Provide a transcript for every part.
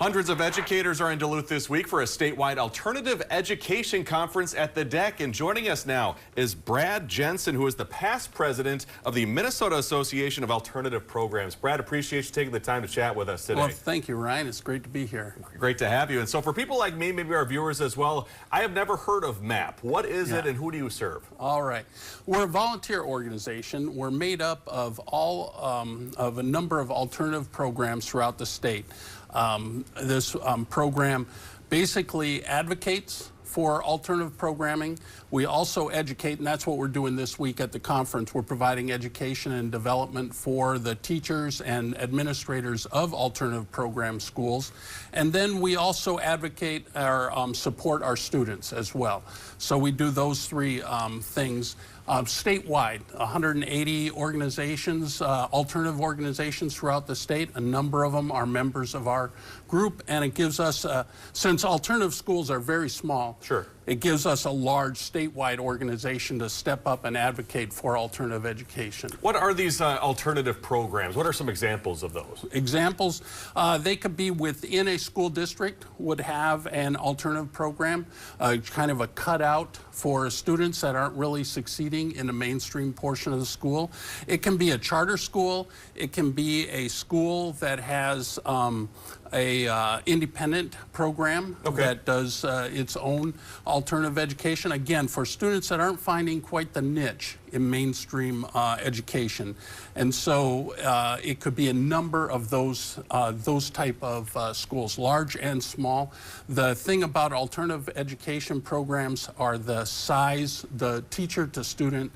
Hundreds of educators are in Duluth this week for a statewide alternative education conference at the Deck. And joining us now is Brad Jensen, who is the past president of the Minnesota Association of Alternative Programs. Brad, appreciate you taking the time to chat with us today. Well, thank you, Ryan. It's great to be here. Great to have you. And so for people like me, maybe our viewers as well, I have never heard of MAP. What is it and who do you serve? All right. We're a volunteer organization. We're made up of of a number of alternative programs throughout the state. This program basically advocates for alternative programming. We also educate, and that's what we're doing this week at the conference. We're providing education and development for the teachers and administrators of alternative program schools. And then we also advocate or support our students as well. So we do those three things. Statewide, 180 organizations, alternative organizations throughout the state. A number of them are members of our group, and it gives us, since alternative schools are very small, sure, it gives us a large statewide organization to step up and advocate for alternative education. What are these alternative programs? What are some examples of those? Examples, they could be within a school district, would have an alternative program, kind of a cutout for students that aren't really succeeding in the mainstream portion of the school. It can be a charter school. It can be a school that has a independent program that does its own alternative education. Again, for students that aren't finding quite the niche in mainstream education. And so it could be a number of those type of schools, large and small. The thing about alternative education programs are the size, the teacher to student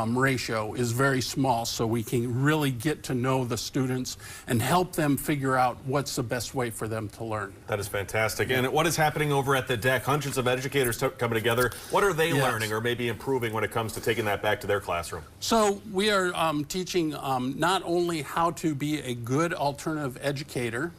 ratio is very small, so we can really get to know the students and help them figure out what's the best way for them to learn. That is fantastic. And what is happening over at the Deck? Hundreds of educators coming together. What are they learning or maybe improving when it comes to taking that back to their classroom? So we are teaching not only how to be a good alternative educator,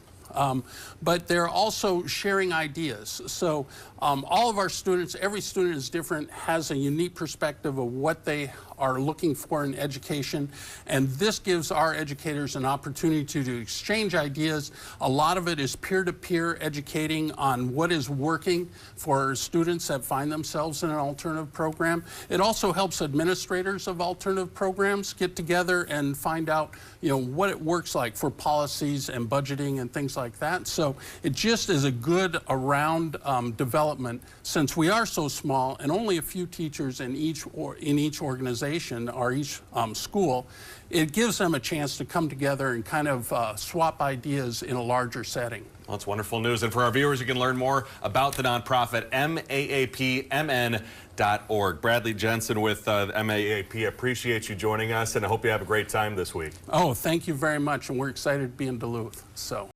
but they're also sharing ideas. So all of our students, every student is different, has a unique perspective of what they are looking for in education, and this gives our educators an opportunity to exchange ideas. A lot of it is peer-to-peer educating on what is working for students that find themselves in an alternative program. It also helps administrators of alternative programs get together and find out, what it works like for policies and budgeting and things like that. So it just is a good around development, since we are so small and only a few teachers in each organization or each school. It gives them a chance to come together and kind of swap ideas in a larger setting. Well, that's wonderful news. And for our viewers, you can learn more about the nonprofit MAAPMN.org. Bradley Jensen with MAAP. Appreciate you joining us, and I hope you have a great time this week. Oh, thank you very much, and we're excited to be in Duluth. So.